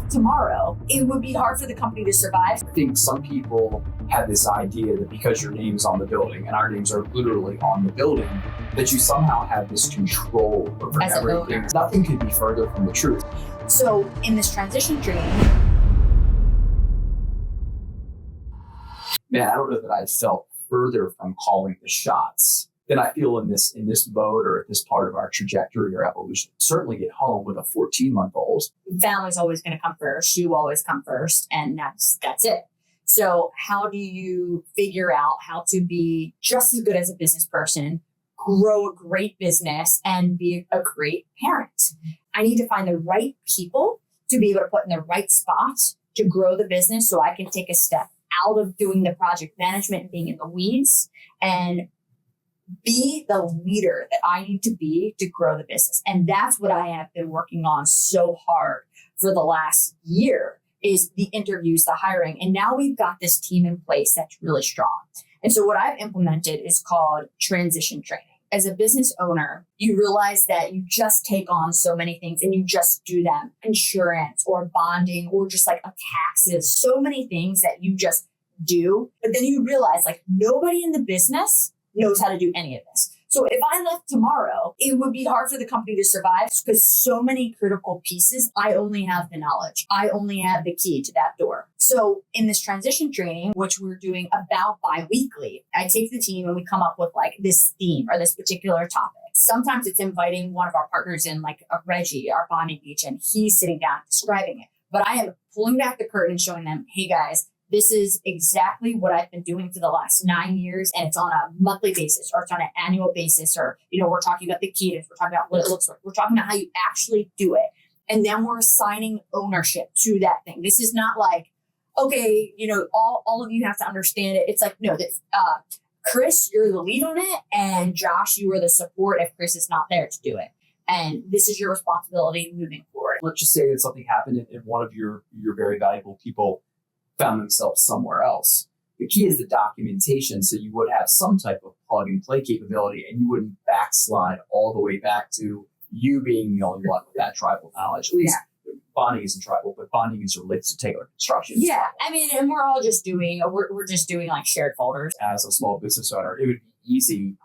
left tomorrow, it would be hard for the company to survive. I think some people have this idea that because your name's on the building, and our names are literally on the building, that you somehow have this control over As everything. Nothing could be further from the truth. So in this transition training, man, I don't know that I felt further from calling the shots than I feel in this mode or at this part of our trajectory or evolution. Certainly at home with a 14-month-old. family's always going to come first. You always come first, and that's it. So how do you figure out how to be just as good as a business person, grow a great business, and be a great parent? I need to find the right people to be able to put in the right spots to grow the business so I can take a step out of doing the project management and being in the weeds and be the leader that I need to be to grow the business. And that's what I have been working on so hard for the last year is the interviews, the hiring. And now we've got this team in place that's really strong. And so what I've implemented is called transition training. As a business owner, you realize that you just take on so many things and you just do them. Insurance or bonding or just like taxes, so many things that you just do. But then you realize like nobody in the business knows how to do any of this. So if I left tomorrow, it would be hard for the company to survive because so many critical pieces, I only have the knowledge. I only have the key to that door. So in this transition training, which we're doing about bi-weekly, I take the team and we come up with like this theme or this particular topic. Sometimes it's inviting one of our partners in, like a Reggie, our bonding beach, and he's sitting down describing it. But I am pulling back the curtain and showing them, hey guys, this is exactly what I've been doing for the last 9 years. And it's on a monthly basis or it's on an annual basis, or, we're talking about the cadence. We're talking about what it looks like. We're talking about how you actually do it. And then we're assigning ownership to that thing. This is not like, okay, all of you have to understand it. It's like, no, that Chris, you're the lead on it. And Josh, you are the support if Chris is not there to do it. And this is your responsibility moving forward. Let's just say that something happened and one of your very valuable people found themselves somewhere else. The key is the documentation, so you would have some type of plug and play capability and you wouldn't backslide all the way back to you being the only one with that tribal knowledge. At least bonding isn't tribal, but bonding is related to Taylor Construction. Yeah, I mean, and we're all just doing, we're just doing like shared folders. As a small business owner, it would be easy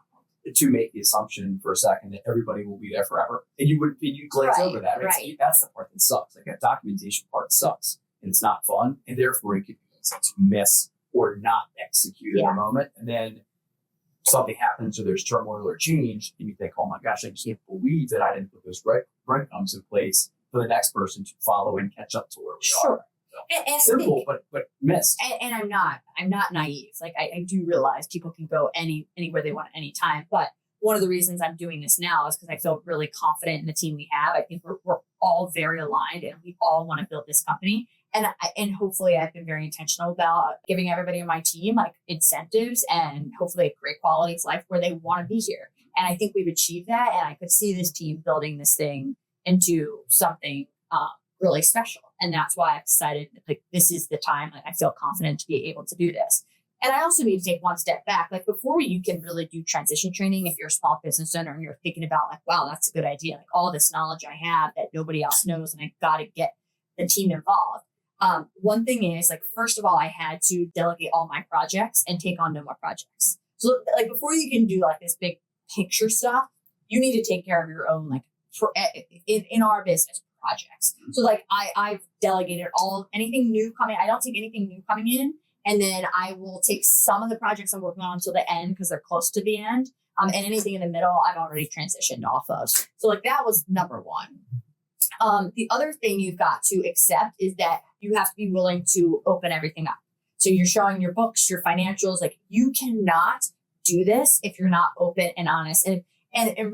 to make the assumption for a second that everybody will be there forever. And you glaze over that. Right. That's the part that sucks. Like that documentation part sucks. And it's not fun, and therefore it could be easy to miss or not execute in a moment. And then something happens or there's turmoil or change, and you think, oh my gosh, I can't believe that I didn't put those breadcrumbs in place for the next person to follow and catch up to where we are. So, and simple, but missed. And I'm not naive. Like I do realize people can go anywhere they want at any time. But one of the reasons I'm doing this now is because I feel really confident in the team we have. I think we're all very aligned and we all want to build this company. And hopefully I've been very intentional about giving everybody on my team like incentives and hopefully a great quality of life where they want to be here. And I think we've achieved that. And I could see this team building this thing into something really special. And that's why I've decided like this is the time. Like, I feel confident to be able to do this. And I also need to take one step back. Like before you can really do transition training, if you're a small business owner and you're thinking about like, wow, that's a good idea. Like all this knowledge I have that nobody else knows and I got to get the team involved. One thing is like, first of all, I had to delegate all my projects and take on no more projects. So like before you can do like this big picture stuff, you need to take care of your own, like in our business projects. So like I've delegated anything new coming. I don't take anything new coming in. And then I will take some of the projects I'm working on until the end because they're close to the end. And anything in the middle, I've already transitioned off of. So like that was number one. The other thing you've got to accept is that you have to be willing to open everything up. So you're showing your books, your financials, like you cannot do this if you're not open and honest. And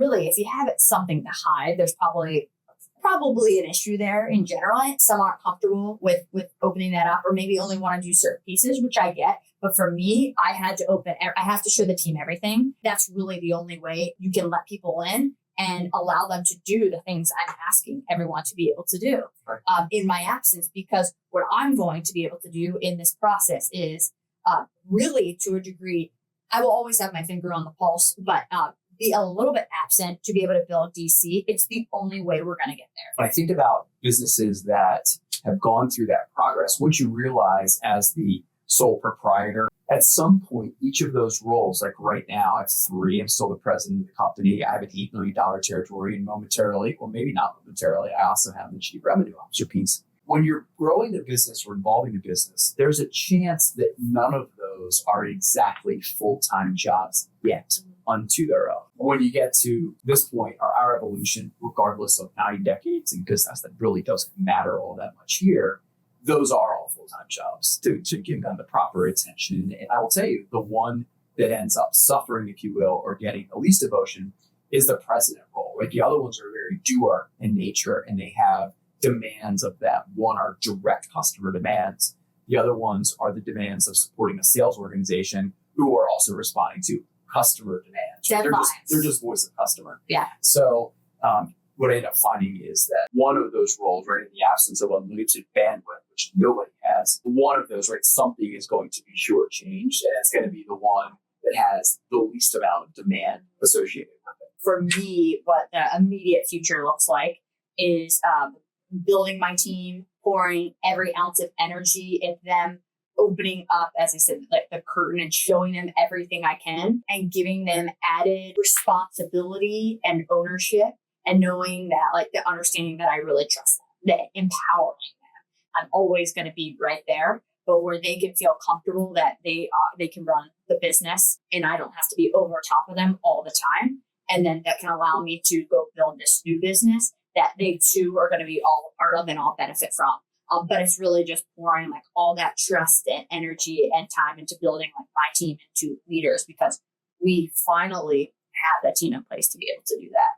really, if you have something to hide, there's probably an issue there in general. Some aren't comfortable with opening that up or maybe only want to do certain pieces, which I get. But for me, I have to show the team everything. That's really the only way you can let people in and allow them to do the things I'm asking everyone to be able to do in my absence. Because what I'm going to be able to do in this process is really, to a degree, I will always have my finger on the pulse, but be a little bit absent to be able to build DC. It's the only way we're going to get there. When I think about businesses that have gone through that progress, what you realize as the sole proprietor, at some point, each of those roles, like right now, I have 3. I'm still the president of the company. I have an $8 million territory, and momentarily, or maybe not momentarily, I also have the chief revenue officer piece. When you're growing the business or involving the business, there's a chance that none of those are exactly full-time jobs yet unto their own. When you get to this point, or our evolution, regardless of 9 decades in business, that really doesn't matter all that much here, those are all full-time jobs to give them the proper attention. And I will tell you, the one that ends up suffering, if you will, or getting the least devotion is the president role. Like the other ones are very doer in nature, and they have demands of that. One are direct customer demands. The other ones are the demands of supporting a sales organization who are also responding to customer demands. They're just voice of customer. Yeah. So what I end up finding is that one of those roles, right, in the absence of unlimited bandwidth, which nobody has, one of those, right, something is going to be shortchanged, and it's going to be the one that has the least amount of demand associated with it. For me, what the immediate future looks like is building my team, pouring every ounce of energy into them, opening up, as I said, like the curtain and showing them everything I can and giving them added responsibility and ownership, and knowing that, like, the understanding that I really trust them, that empowering them. I'm always going to be right there, but where they can feel comfortable that they can run the business and I don't have to be over top of them all the time. And then that can allow me to go build this new business that they too are going to be all a part of and all benefit from. But it's really just pouring like all that trust and energy and time into building like my team into leaders, because we finally have that team in place to be able to do that.